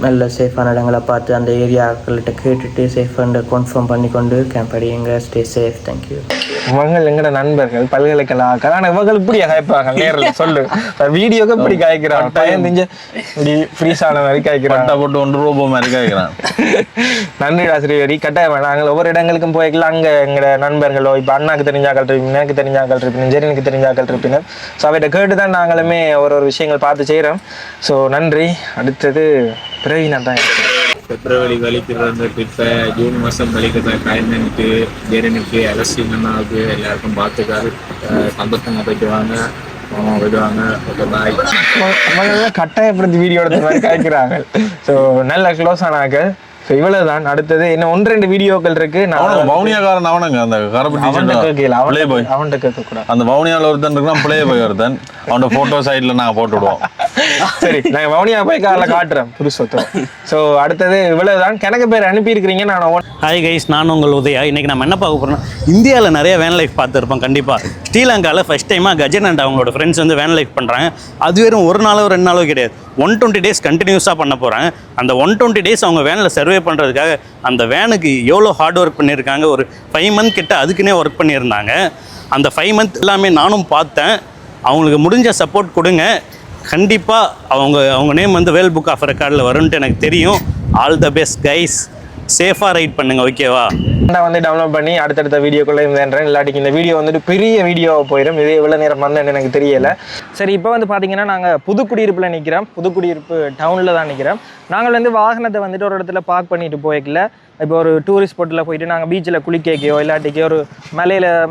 நல்ல சேஃபான இடங்களை பார்த்து அந்த ஏரியாக்கள்கிட்ட கேட்டுட்டு சேஃபாக கன்ஃபார்ம் பண்ணி கொண்டு கேம்ப் அடியுங்க. Stay safe. தேங்க்யூ. இவங்க எங்கட நண்பர்கள், பல்கலைக்கழக, ஆனால் இவங்க இப்படி காய்ப்பாங்க நேரில் சொல்லு. வீடியோக்கு இப்படி காய்க்கிறான், பையன் திஞ்ச இப்படி ஃப்ரீஸான மாதிரி காய்க்கிறான், போட்டு 1 ரூபா மாதிரி காய்க்கிறான். நன்றி ஆசிரியரி. கட்டாயம் நாங்கள் ஒவ்வொரு இடங்களுக்கும் போய்க்கலாம். அங்கே எங்களோட நண்பர்களோ, இப்போ அண்ணாக்கு தெரிஞ்சாக்கள் இருப்பினும், எனக்கு தெரிஞ்சாக்கள் இருப்பினும், ஜெரினுக்கு தெரிஞ்சாக்கள் இருப்பினும், ஸோ அவர்கிட்ட கேட்டு தான் நாங்களுமே ஒரு விஷயங்கள் பார்த்து செய்கிறோம். ஸோ நன்றி. அடுத்தது பிரவீனா தான் இருக்கேன். பிப்ரவரி கழிக்கிற அந்த ட்ரிப்பை ஜூன் மாதம் கழிக்கிற கயனுக்கு, ஜெரனுக்கு, அலஸ்டின் அண்ணாவுக்கு எல்லாருக்கும் பார்த்துக்காரு. சந்தோஷமாக போயிட்டு வாங்க, விடுவாங்க. பாய். கட்டாயப்படுத்தி வீடியோ எடுத்த மாதிரி காய்க்கிறாங்க. ஸோ நல்ல க்ளோஸ் ஆனாக்கள். ஸோ இவ்வளவுதான். அடுத்தது இன்னும் 1-2 வீடியோக்கள் இருக்கு. வவுனியாக்காரன் அவனுங்க அந்த அவன்கிட்ட கேட்கக்கூடாது. அந்த வவுனியாவில் ஒருத்தன் இருக்கான், பிளே போய் ஒருத்தன், அவனோட போட்டோ சைட்ல நாங்கள் போட்டு விடுவோம். சரி, நாங்கள் வவுனியா போய் காரில் காட்டுறேன் புதுசொத்தம். ஸோ அடுத்தது இவ்வளவுதான். கணக்கு பேர் அனுப்பியிருக்கிறீங்க. நான் ஹாய் கைஸ், நான் உங்கள் உதயா. இன்றைக்கி நம்ம என்ன பார்க்க போகிறோம்னா, இந்தியாவில் நிறைய வேன் லைஃப் பார்த்துருப்போம் கண்டிப்பாக. ஸ்ரீலங்காவில் ஃபஸ்ட் டைமாக கஜன் அண்ட் அவங்களோட ஃப்ரெண்ட்ஸ் வந்து வேன் லைஃப் பண்ணுறாங்க. அது வெறும் 1 நாளோ 2 நாளோ கிடையாது, 120 days கண்டினியூஸாக பண்ண போகிறாங்க. அந்த 120 days அவங்க வேனில் சர்வே பண்ணுறதுக்காக அந்த வேனுக்கு எவ்வளோ ஹார்ட் ஒர்க் பண்ணியிருக்காங்க. ஒரு 5 month கிட்ட அதுக்குன்னே ஒர்க் பண்ணியிருந்தாங்க. அந்த 5 month எல்லாமே நானும் பார்த்தேன். அவங்களுக்கு முடிஞ்ச சப்போர்ட் கொடுங்க. கண்டிப்பாக அவங்க நேம் வந்து வேர்ல்ட் புக் ஆஃப் ரெக்கார்டில் வரும்ன்ட்டு எனக்கு தெரியும். All the best guys. சேஃபாக ரைட் பண்ணுங்க, ஓகேவா? நான் வந்து டவுன்லோட் பண்ணி அடுத்தடுத்த வீடியோக்குள்ளே இருந்தேன். இல்லாட்டிக்கு இந்த வீடியோ வந்துட்டு பெரிய வீடியோவாக போயிடும். இது எவ்வளோ நேரம் வந்தேன்னு எனக்கு தெரியலை. சரி, இப்போ வந்து பார்த்தீங்கன்னா நாங்கள் புதுக்குடியிருப்பில் நிற்கிறோம். புதுக்குடியிருப்பு டவுனில் தான் நிற்கிறோம். நாங்கள் வந்து வாகனத்தை வந்துட்டு ஒரு இடத்துல பார்க் பண்ணிட்டு போய்க்கல. இப்போ ஒரு டூரிஸ்ட் ஸ்பாட்டில் போயிட்டு நாங்கள் பீச்சில் குளிக்கையோ இல்லாட்டிக்கோ ஒரு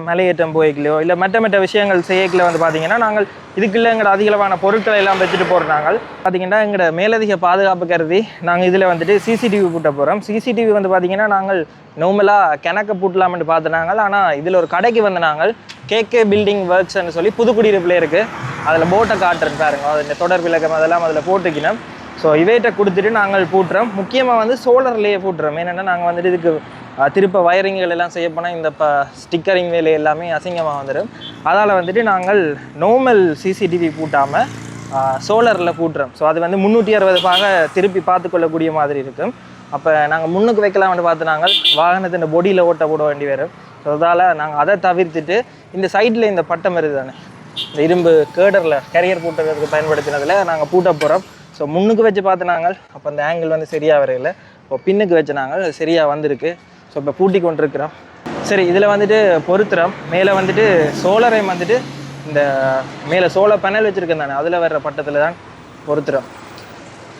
மலையேற்றம் போய்க்கலையோ இல்லை மற்ற விஷயங்கள் செய்யக்கில் வந்து பார்த்தீங்கன்னா நாங்கள் இதுக்குள்ள எங்களோட அதிகளவான பொருட்களை எல்லாம் வச்சுட்டு போகிறாங்க. பார்த்தீங்கன்னா எங்களோட மேலதிக பாதுகாப்பு கருதி நாங்கள் இதில் வந்துட்டு சிசிடிவி பூட்ட போகிறோம். சிசிடிவி வந்து பார்த்தீங்கன்னா நாங்கள் நார்மலாக கிணக்க பூட்டலாம்னு பார்த்துனாங்க. ஆனால் இதில் ஒரு கடைக்கு வந்து நாங்கள் கேகே பில்டிங் ஒர்க்ஸ்ன்னு சொல்லி புதுக்குடியிருப்பில் இருக்குது. அதில் போட்டை காட்டுறேன் பாருங்க, அதில் தொடர் விளக்கம் அதெல்லாம் அதில் போட்டுக்கணும். ஸோ இவைகிட்ட கொடுத்துட்டு நாங்கள் பூட்டுறோம். முக்கியமாக வந்து சோலர்லேயே பூட்டுறோம். ஏன்னா நாங்கள் வந்துட்டு இதுக்கு திருப்ப வயரிங்கள் எல்லாம் செய்ய போனால் இந்த ஸ்டிக்கரிங் வேலை எல்லாமே அசிங்கமாக வந்துடும். அதால் வந்துட்டு நாங்கள் நார்மல் சிசிடிவி பூட்டாமல் சோலரில் பூட்டுறோம். ஸோ அது வந்து 360 திருப்பி பார்த்துக்கொள்ளக்கூடிய மாதிரி இருக்கும். அப்போ நாங்கள் முன்னுக்கு வைக்கலாம்னு பார்த்து நாங்கள் வாகனத்தின் பொடியில் ஓட்ட போட வேண்டி வரும். ஸோ அதால் நாங்கள் அதை தவிர்த்துட்டு இந்த சைடில் இந்த பட்டம் வருது தானே, இந்த இரும்பு கேடரில் கேரியர் பூட்டுறதுக்கு பயன்படுத்தினதில் நாங்கள் பூட்ட போகிறோம். ஸோ முன்னுக்கு வச்சு பார்த்து நாங்கள் அப்போ அந்த ஆங்கிள் வந்து சரியாக வரையில. இப்போ பின்னுக்கு வச்சு நாங்கள் சரியாக வந்திருக்கு. ஸோ இப்போ பூட்டி கொண்டிருக்கிறோம். சரி, இதில் வந்துட்டு பொருத்துறோம். மேலே வந்துட்டு சோலரை வந்துட்டு இந்த மேலே சோலார் பேனல் வச்சுருக்கேன் தானே, அதில் வர்ற பட்டத்தில் தான் பொருத்துறோம்.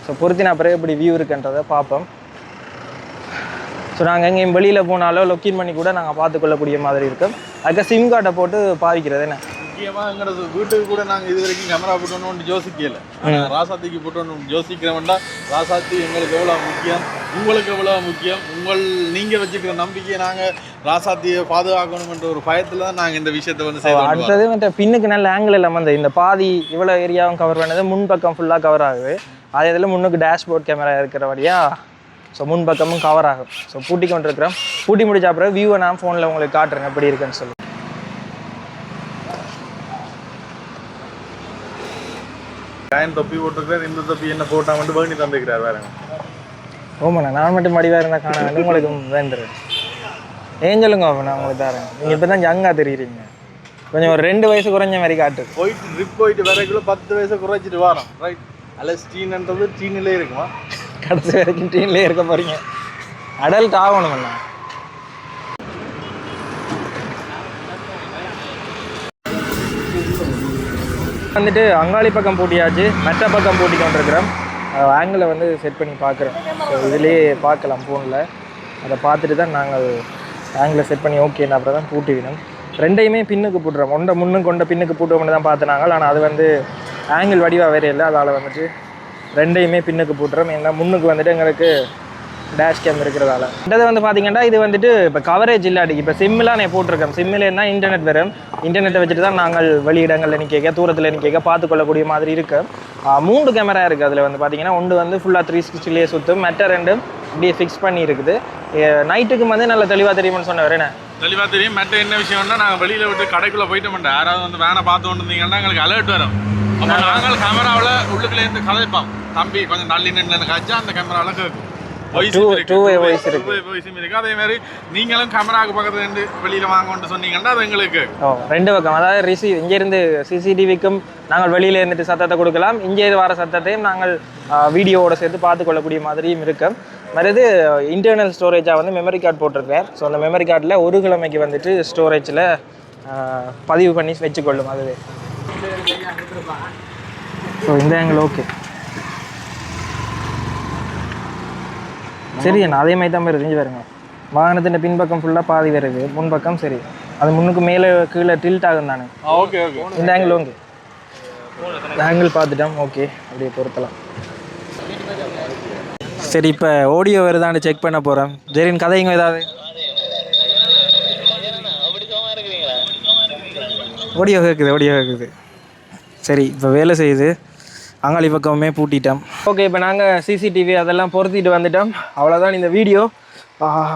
ஸோ பொருத்தினா பிறகு எப்படி வியூ இருக்குன்றதை பார்ப்போம். ஸோ நாங்கள் எங்கேயும் வெளியில் போனாலோ லொக்கேட் பண்ணி கூட நாங்கள் பார்த்துக்கொள்ளக்கூடிய மாதிரி இருக்கும். அதுக்கு சிம் கார்டை போட்டு பாவிக்கிறது என்ன. முக்கியமாக எங்களது வீட்டுக்கு கூட நாங்கள் இது வரைக்கும் கேமரா போட்டோன்னு யோசிக்கல. ராசாத்திக்கு போட்டோன்னு யோசிக்கிறோம்டா. ராசாத்தி எங்களுக்கு எவ்வளோ முக்கியம், உங்களுக்கு எவ்வளோ முக்கியம், நீங்கள் வச்சுக்கிற நம்பிக்கையை நாங்கள் ராசாத்தியை பாதுகாக்கணும்ன்ற ஒரு பயத்தில் தான் நாங்கள் இந்த விஷயத்தை வந்து செய்வோம். அடுத்தது வந்து பின்னுக்கு நல்ல ஆங்கிள் எல்லாம் வந்து இந்த பாதி இவ்வளோ ஏரியாவும் கவர் பண்ணது, முன்பக்கம் ஃபுல்லாக கவர் ஆகுது. அதே இதில் முன்னுக்கு டேஷ்போர்ட் கேமரா இருக்கிற வழியாக ஸோ முன்பக்கமும் கவர் ஆகும். ஸோ பூட்டி கொண்டு இருக்கிறோம். பூட்டி முடிச்ச அப்புறம் வியூவை நான் ஃபோனில் உங்களுக்கு காட்டுறேன் எப்படி இருக்குன்னு சொல்லி. தொப்பி போட்டுருக்காரு, இந்த தொப்பி என்ன போட்டா மட்டும் வேண்டி தந்துக்கிறார் வேறங்க. ஓமாண்ணா, நான் மட்டும் மடிவாக இருந்தால் காண வந்து உங்களுக்கு வேண்டுறேன். ஏன் சொல்லுங்க நான் உங்களுக்கு தரேன். நீங்கள் இப்போ தான் யங்காக தெரியுறீங்க. கொஞ்சம் ஒரு 2 வயசு குறைஞ்ச மாதிரி காட்டு. போயிட்டு ட்ரிப் போயிட்டு வரைக்குள்ள 10 வயசு குறைச்சிட்டு வரோம். ரைட், அல்ல ஸ்டீன்ன்றது டீனிலே இருக்குமா? கடைசி வரைக்கும் டீன்லேயே இருக்க போகிறீங்க. அடல்ட் ஆகணும்ண்ணா. வந்துட்டு அங்காளி பக்கம் பூட்டியாச்சு, மெட்ட பக்கம் பூட்டி கொண்டிருக்கிறோம். ஆங்கிளை வந்து செட் பண்ணி பார்க்குறோம். ஸோ இதுலேயே பார்க்கலாம் ஃபோனில். அதை பார்த்துட்டு தான் நாங்கள் ஆங்கிளை செட் பண்ணி ஓகேன்னு அப்புறம் தான் பூட்டிவிடும். ரெண்டையுமே பின்னுக்கு போட்டுறோம். ஒன்றை முன்னுக்கு கொண்ட பின்னுக்கு போட்டுவோம்னு தான் பார்த்துனாங்க. ஆனால் அது வந்து ஆங்கிள் வடிவாக வேறு இல்லை. அதால் வந்துட்டு ரெண்டையுமே பின்னுக்கு போட்டுறோம். ஏன்னா முன்னுக்கு வந்துட்டு எங்களுக்கு டேஷ் கேம் இருக்கிறதால. ரெண்டாவது வந்து பார்த்தீங்கன்னா இது வந்துட்டு இப்போ கவரேஜ் இல்லாட்டி இப்போ சிம்மிலாம் நான் போட்டிருக்கேன். சிம்மிலேன்னா இன்டர்நெட் வரும். இன்டர்நெட்டை வச்சுட்டு தான் நாங்கள் வெளியிடங்களில் நிற்க தூரத்தில் நிற்க பார்த்துக்கொள்ளக்கூடிய மாதிரி இருக்குது. 3 கேமரா இருக்குது. அதில் வந்து பார்த்தீங்கன்னா ஒன்று வந்து ஃபுல்லாக 360லேயே சுற்றும், மற்ற ரெண்டும் இப்படியே ஃபிக்ஸ் பண்ணி இருக்குது. நைட்டுக்கு வந்து நல்லா தெளிவாக தெரியும்னு சொன்னவர். என்ன தெளிவாக தெரியும். மற்ற என்ன விஷயம்னா நாங்கள் வெளியில் விட்டு கடைக்குள்ளே போயிட்டு மாட்டோம். யாராவது வந்து வேனை பார்த்து கொண்டு இருந்தீங்கன்னா எங்களுக்கு அலர்ட் வரும். அப்போ நாங்கள் கேமராவில் உள்ளுக்குள்ளேருந்து கதைப்போம். தம்பி கொஞ்சம் நல்லி நின்று காய்ச்சா அந்த கேமராவில் கேட்கும். வாய்ஸ் இருக்கு. அதே மாதிரி நீங்களும் கேமராவுக்கு பக்கத்துல இருந்து வெளியில வாங்கன்னு சொன்னீங்கன்னா அது எங்களுக்கு 2 பக்கம். அதாவது ரிசீவ் இங்கேருந்து சிசிடிவிக்கும் நாங்கள் வெளியில இருந்துட்டு சத்தத்தை கொடுக்கலாம், இங்கே வர சத்தத்தையும் நாங்கள் வீடியோவோட சேர்த்து பார்த்துக்கொள்ளக்கூடிய மாதிரியும் இருக்கும். மறுது இன்டர்னல் ஸ்டோரேஜாக வந்து மெமரி கார்டு போட்டிருக்கேன். ஸோ அந்த மெமரி கார்டில் 1 கிழமைக்கு வந்துட்டு ஸ்டோரேஜில் பதிவு பண்ணி வச்சுக்கொள்ளும். அதுவே ஸோ இந்த ஆங்கிள் ஓகே. சரி அண்ணா, அதே மாதிரி தான் மாதிரி தெரிஞ்சு வருங்க. வாகனத்தின் பின்பக்கம் ஃபுல்லாக பாதி வருது, முன்பக்கம் சரி. அது முன்னுக்கு மேலே கீழே டில்ட் ஆகும் தானே. Okay okay. இந்த ஆங்கிள் ஓகே. ஆங்கிள் பார்த்துட்டோம் ஓகே. அப்படியே பொறுத்தலாம். சரி இப்போ ஆடியோ வருதான்னு செக் பண்ண போகிறோம். ஜெரின் கதைங்க ஏதாவது ஆடியோ கேட்குது. சரி இப்போ வேலை செய்யுது. அங்காளி பக்கமே பூட்டிட்டோம். ஓகே இப்போ நாங்கள் சிசிடிவி அதெல்லாம் பொருத்திட்டு வந்துட்டோம். அவ்வளோதான் இந்த வீடியோ.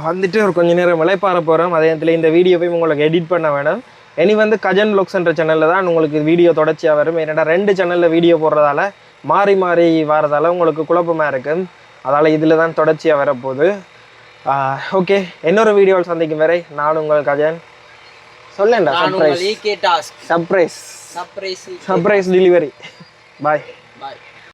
வந்துட்டு ஒரு கொஞ்சம் நேரம் விளைப்பாற போகிறோம். அதே நேரத்தில் இந்த வீடியோவையும் உங்களுக்கு எடிட் பண்ண வேணும். இனி வந்து கஜன் வ்ளாக்ஸ்ன்ற சேனலில் தான் உங்களுக்கு வீடியோ தொடர்ச்சியாக வரும். ஏன்னா 2 சேனலில் வீடியோ போடுறதால மாறி வரதால உங்களுக்கு குழப்பமாக இருக்குது. அதால் இதில் தான் தொடர்ச்சியாக வரப்போகுது. ஓகே, இன்னொரு வீடியோவில் சந்திக்கும் வரை நான் உங்கள் கஜன். சொல்லேன்டா சர்ப்ரைஸ் டெலிவரி. பாய்.